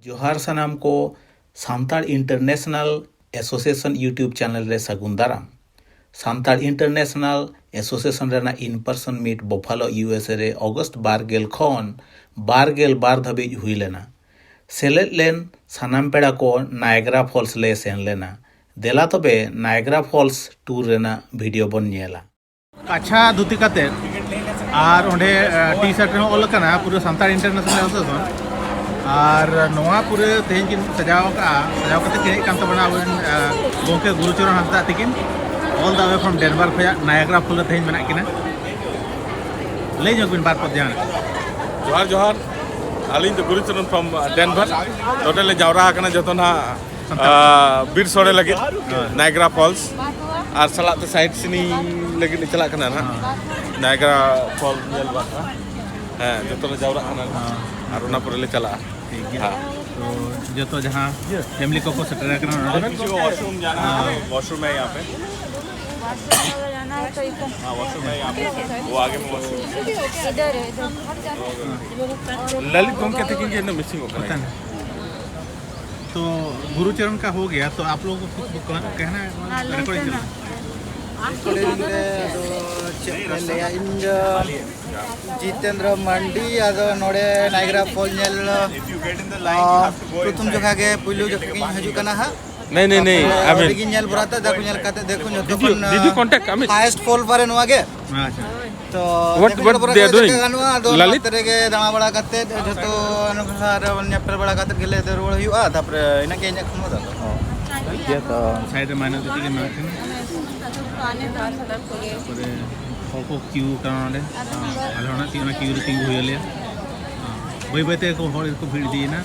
जोहार सनाम को Santal international association YouTube channel रे सगुन दाराम। सांताल इंटरनेशनल एसोसिएशन रेना in person meet Buffalo USA रे अगस्त 12 खन 12 धाबिज हुई लेना। सेलेद लेन सानाम पेड़ा को नायग्रा फॉल्स ले सेन लेना। देला तबे नायग्रा फॉल्स टूर रेना वीडियो बन नेला। अच्छा धुती काते और ओंडे टी शर्ट रे ऑल कना पूरा सांताल इंटरनेशनल एसोसिएशन और नोआ पूरे तेहन किन सजाव कते के कान तबना गोंके गुरुचरण हंसदा तिकिन all the way from Denver खया नायग्रा फॉल तेहन बना किना ले जो बिन बार पद जान जोहार जोहार आलिन तो गुरुचरण फ्रॉम डेनवर टोटल जावरा कना जतना बीर सोड़े लगे नायग्रा फॉल्स और सलात साइड सिनी लगे चला कना ना नायग्रा फॉल नेल बाका हां जतो जावरा कना और उना पर ले चला हां तो जो तो जहां फैमिली को सेटल करना वॉशरूम जाना है वॉशरूम है यहां पे जाना है तो हां वॉशरूम है यहां पे वो आगे में वॉशरूम इधर है ललित कौन कहते कि ये मिसिंग हो गया तो गुरुचरण का हो गया तो आप लोगों को कुछ कहना है रिकॉर्डिंग जितेंद्र मंडी आदो नोडे नायग्रा फॉल नेल प्रथम जगह के पुलु जगह हजू कना हा नहीं आई मीन बिगिन नेल बराता देखो did you contact I mean highest fall पारे नोआ के अच्छा तो what they are doing Lalit रे के दामा बड़ा कते जतो अनुसार नेपर बड़ा कते गेले दरवळ हुआ तापर इना के इना खमो दा ये तो साइड में माइनस के मार्किन पानी दाल सड़क को पूरे को क्यू करना अलहना तीना क्यू रे तिंगु होयले बई बईते को होर को भीड़ दी ना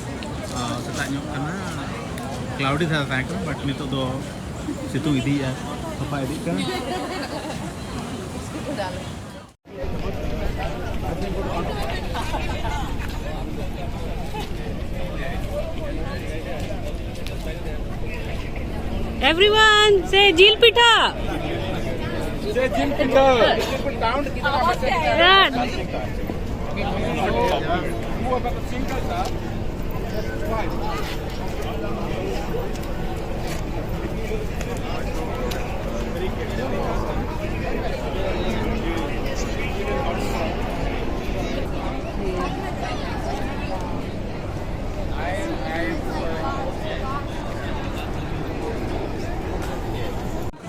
सता ᱧᱚᱜ kana क्लाउडी था ताकि बट नितो दो सितुंग इदी है सफा इदी kana Everyone say Jil Pitha. say Jil Pitha Run.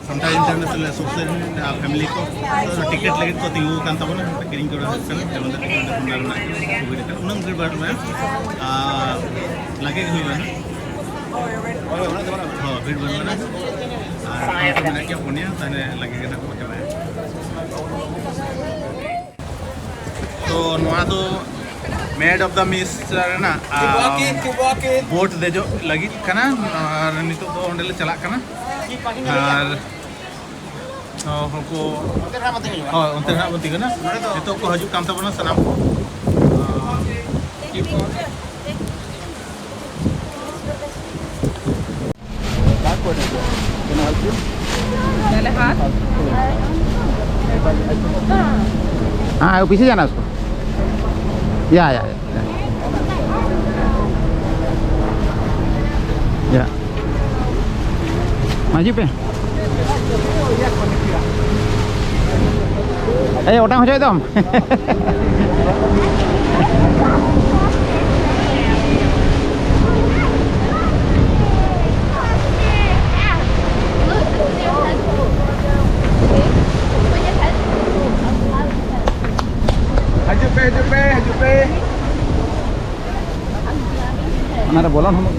Santal International Association family को टिकट लगे को तिगु कान तबना किरिंग कोड़ा कन तेमन टिकट ना कोविड का उनम ग्रेड बार में लगे हुई है हां ग्रेड बनना और मैंने क्या पुण्य तने लगे ना को चला तो नोआ तो मेड ऑफ द मिस ना बोट दे जो लगी कना और नितो तो ओंडे ले चला कना और को उनते ना बती ना नितो को हजू काम तबना सनाम को पहले हाथ हां पीछे जाना उसको या माजी पे ओटांग हो जाए तुम हजू पे हमारा बोलन हम लोग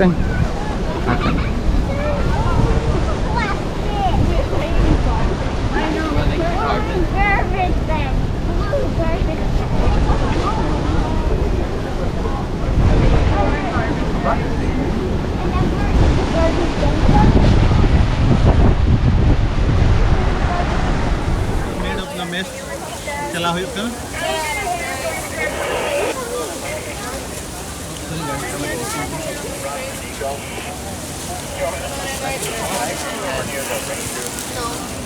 मेड ऑफ द मेस चला हुई का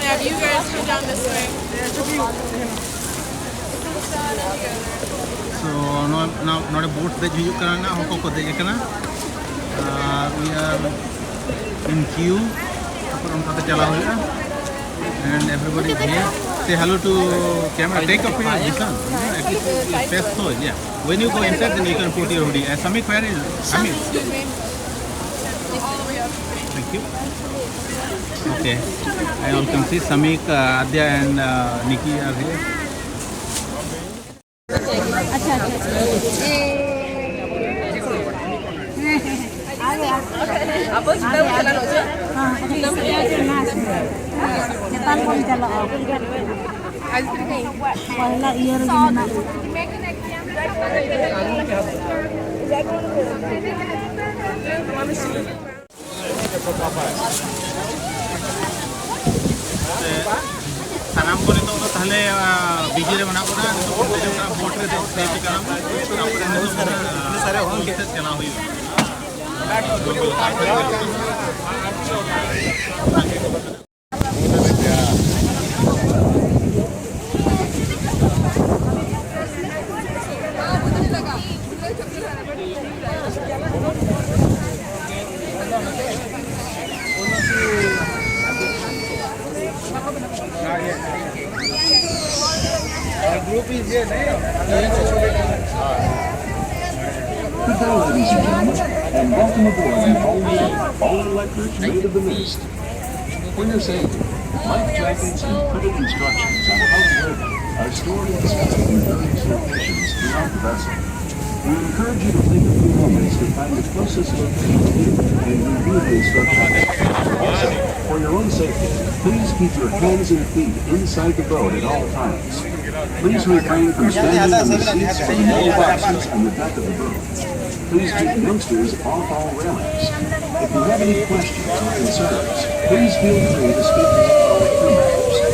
Have you guys come down this way? So not a boat that you can now hoko ko de kana we are in queue. तापर उनका तो चला हुआ and everybody is here. Say hello to camera. Take off your distance. At least face so yeah. When you go inside, then you can put your hoodie. Samik, where is Samik? Thank you. Okay. I all can see Samik, Adya and Nikki are here. सानाम को नितो तो ताहले बीजी रे बना कोना तो boat रे safe करा तापर ने सारे होम के साथ चला हुई Good day, ladies and gentlemen, and welcome aboard the all-electric Maid of the Mist. For your safety, life jackets and printed instructions on how to wear them are stored and displayed in various locations throughout the vessel. We encourage you to take a few moments to find the closest location to you and review the instructions. Also, for your own safety, please keep your hands and feet inside the boat at all times. Please refrain from standing on the seats or the wall boxes on the deck of the boat. Please keep youngsters off all railings. If you have any questions or concerns, please feel free to speak to our crew members.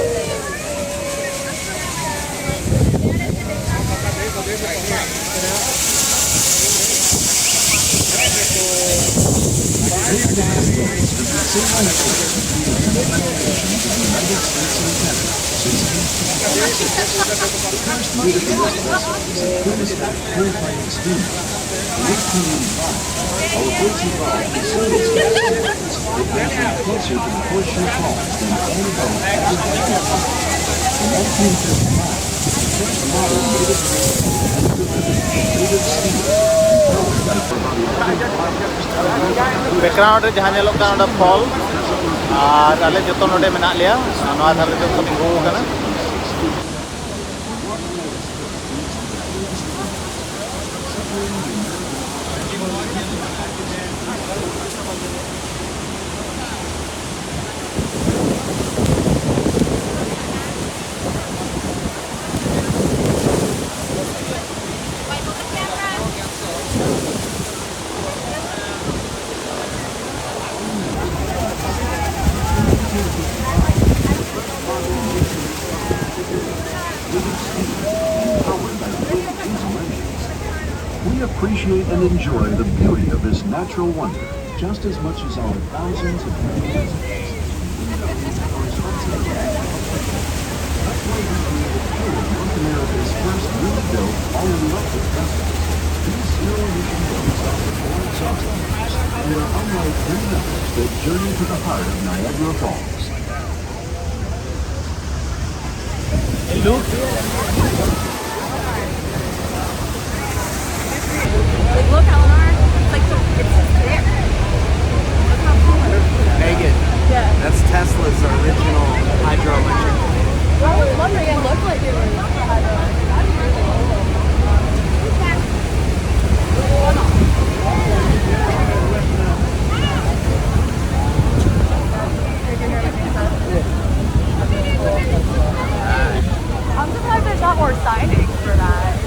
Background रे जहां नेलोक काना fall और आले जतो नोडे मेना लिया नोआ धारे तो तिंगु काना We appreciate and enjoy the beauty of this natural wonder just as much as our thousands of visitors. That's why we created two of North America's first newly built all-electric vessels. These zero-emission boats offer full exhaust engines and are unlike any others that journey to the heart of Niagara Falls. Look, Eleanor. It's like it's just there. Look how cool it is. Megan, Yeah. that's Tesla's original hydroelectric. I was wondering, it looked like it was I'm surprised there's not more signage for that.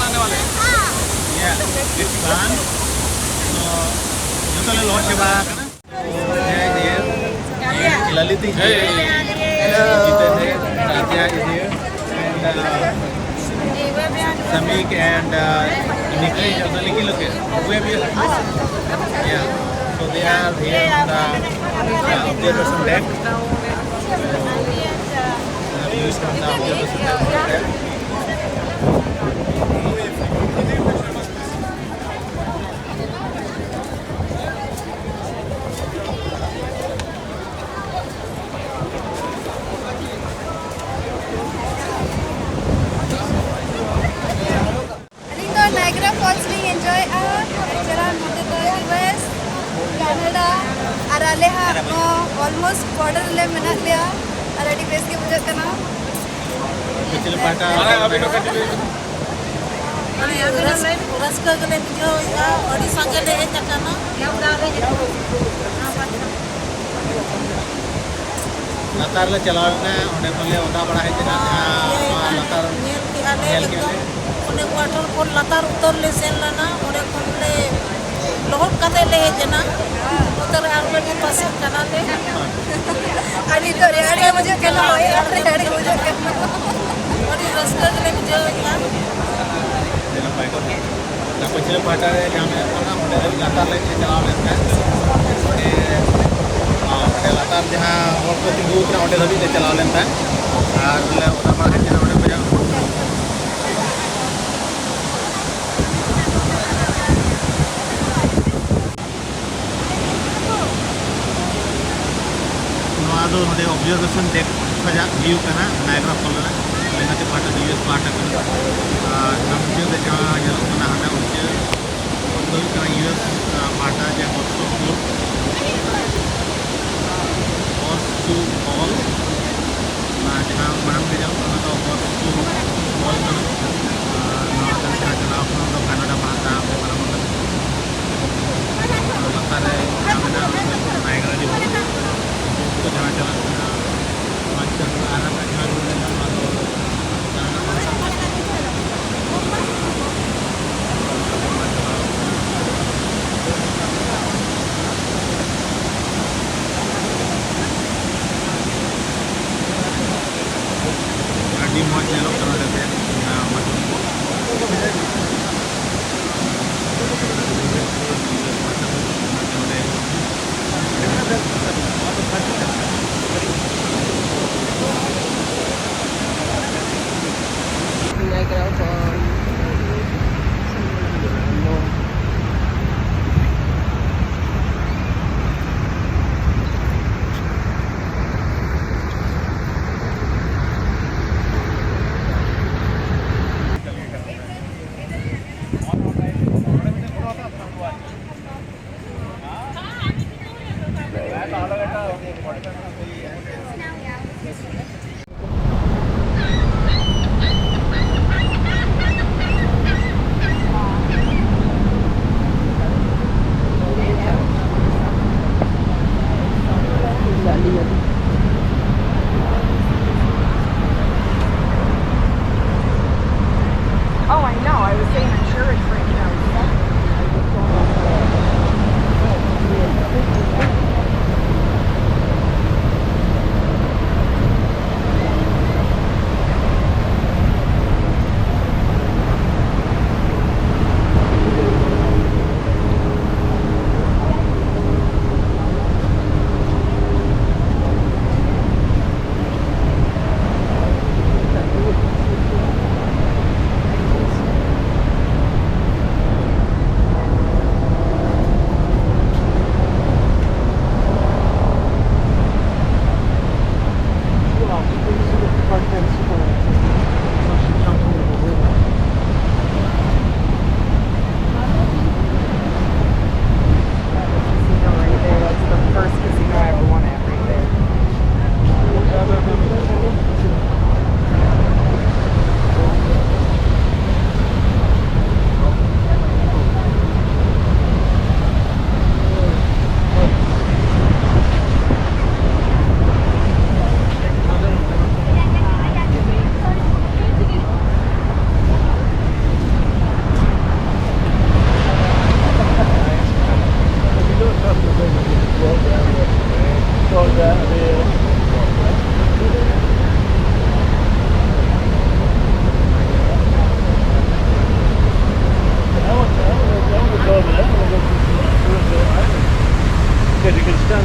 आने वाले हैं। Yeah, it's fun. So, yo solo lo lleva acá. Lalit is here. Jiten है, Radhya is here. And Samik and Nikki is also Nikki look here. Where we are? Yeah. So they are here on the observation deck. Views from the observation deck. Niagara Falls we enjoy US, Canada, और आले हा almost border ले minute लिया already base के बुझे करना पिछले पाटा रस्का गले जो या ओडिशा गले है चकना लतार ले चलावना ओंडे पले ओदा बड़ा है जना लतार नील की आले ओने वाटरफॉल लतार उतर ले सेन लना ओने कोले लोहट कते ले जना उतर आगे के पास कना ले अरे तो रेडी मुझे करना है रेडी मुझे करना ओडी रस्का गले जो या जना पाइको ना पिछले पाटा रे जामे ओना ओंडे लतार ले चलाव लेता है ओंडे लतार जहां और को तिगु के ओंडे धबी ले चलाव लेता है और ले ओदा बड़ा है जना ओंडे बजा ಅದು ನೋಡಿ ಒಬ್ಸರ್ವೇಷನ್ ಡೆಕ್ ಸಜಾ ವ್ಯೂ ಕನ ನಾಯಗ್ರಾ ಫಾಲ್ ನ लेनाते पाटा यूएस पाटा कन नमजे दे जहां यलो कना हटा उच्च तो कना यूएस पाटा जे हॉस्टो फॉल ना जहां मांग के जाओ कना तो हॉस्टो फॉल कन ना कना चला अपना तो कनाडा पाटा para बतारे नामना नायग्रा जी तो जहां चला macam anak anak dulu yang malu di mau nyelok kalau ada Niagara Falls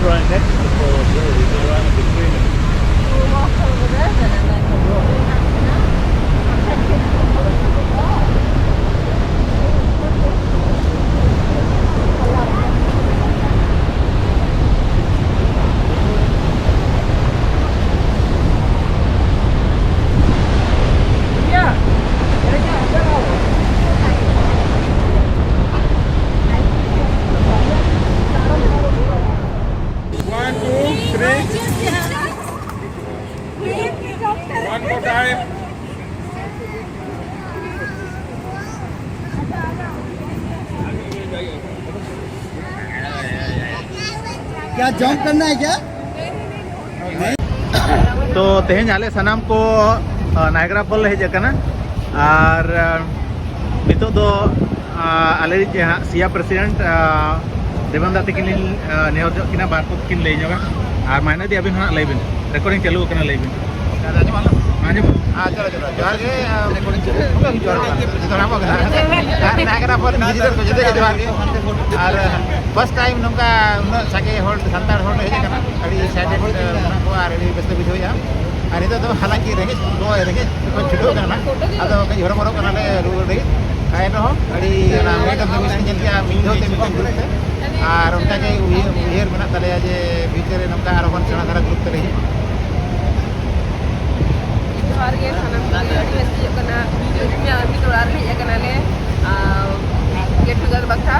right next to the falls, really. They're right in between them. We'll walk over there then and then we'll walk. One, two, three. One more time. क्या jump करना है क्या? तो तेहें आले सनाम को Niagara fall hedge आकना और नितो दो आले जहाँ सिया प्रेसिडेंट देवंदा तकिन नेहर जो किना बार को किन ले जाओगा और मायने दी अभी हाँ लेबिन रिकॉर्डिंग चालू करना लेबिन हाँ जी चलो चलो जोहार के रिकॉर्डिंग नायग्रा फॉल विजिटर को जदे जोहार के और फर्स्ट टाइम नोंका साके होल संतार होल हेज आकना अड़ी एक्साइटेड को और अड़ी बेस्ट बुझोया और नितो तो हालांकि रेंगे को छुटो करना अदो कई हर मरो करना ले रूल रे आए रहो अड़ी ना मेडम तो मिशन जंतिया मिंदो ते मिशन ग्रुप ते और उनका के उयर बना तले जे फ्यूचर रे नोंका आरोहण सेना धारा ग्रुप ते रही जोहार गे सनम का अड़ी बेस्ट कना वीडियो अभी तो आर हेज कना ले गेट टुगेदर बक्ता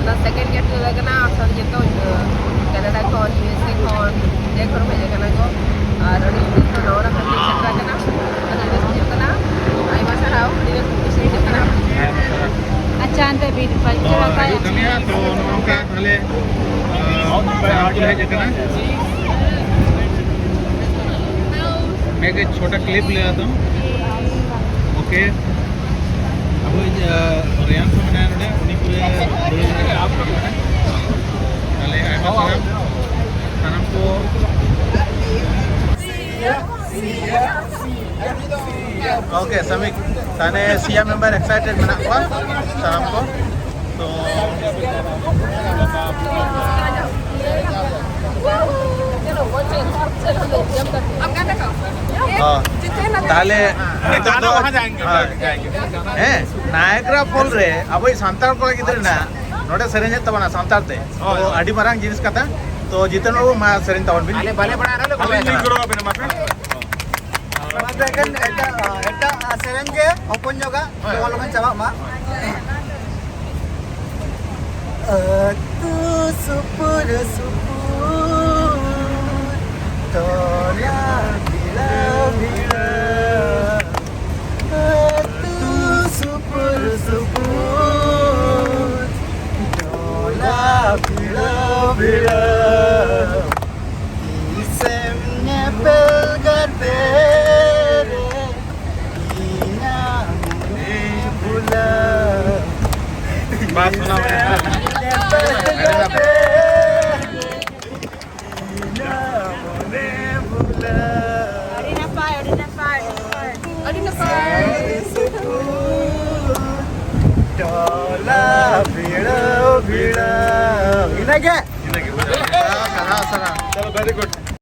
ना सेकंड गेट टुगेदर कना सब जतो कनाडा को यूएसए को देखो हेज कना को और अड़ी तो नवरा खंडी क्षेत्र कना अड़ी बेस्ट कना आई भाषा राव अड़ी बेस्ट कना अच्छा अंत बीट पंचर का कमिया तो नोंका थाले आगे हेज कना मैं एक छोटा क्लिप ले आता हूँ ओके अब रियान से मैंने उन्हीं पूरे थाले सनम को ओके समीक थाने सिया मेंबर एक्साइटेड मना हुआ सनम को तो ताले नायग्रा फॉल रे अब सानताल को गिद्र ना नोडे सेरेंज तबना सानताल ते तो अडी मारांग जिनिस कथा तो जितन बाबू मा सेरेंज तबन बिन आले बाले बड़ा रे करो अपने माथे Kan eta sereng ge open juga kalau kan coba mak tu super tola bila bila tu super tola bila bila isemnya belgar बात सुना Ini चलो वेरी गुड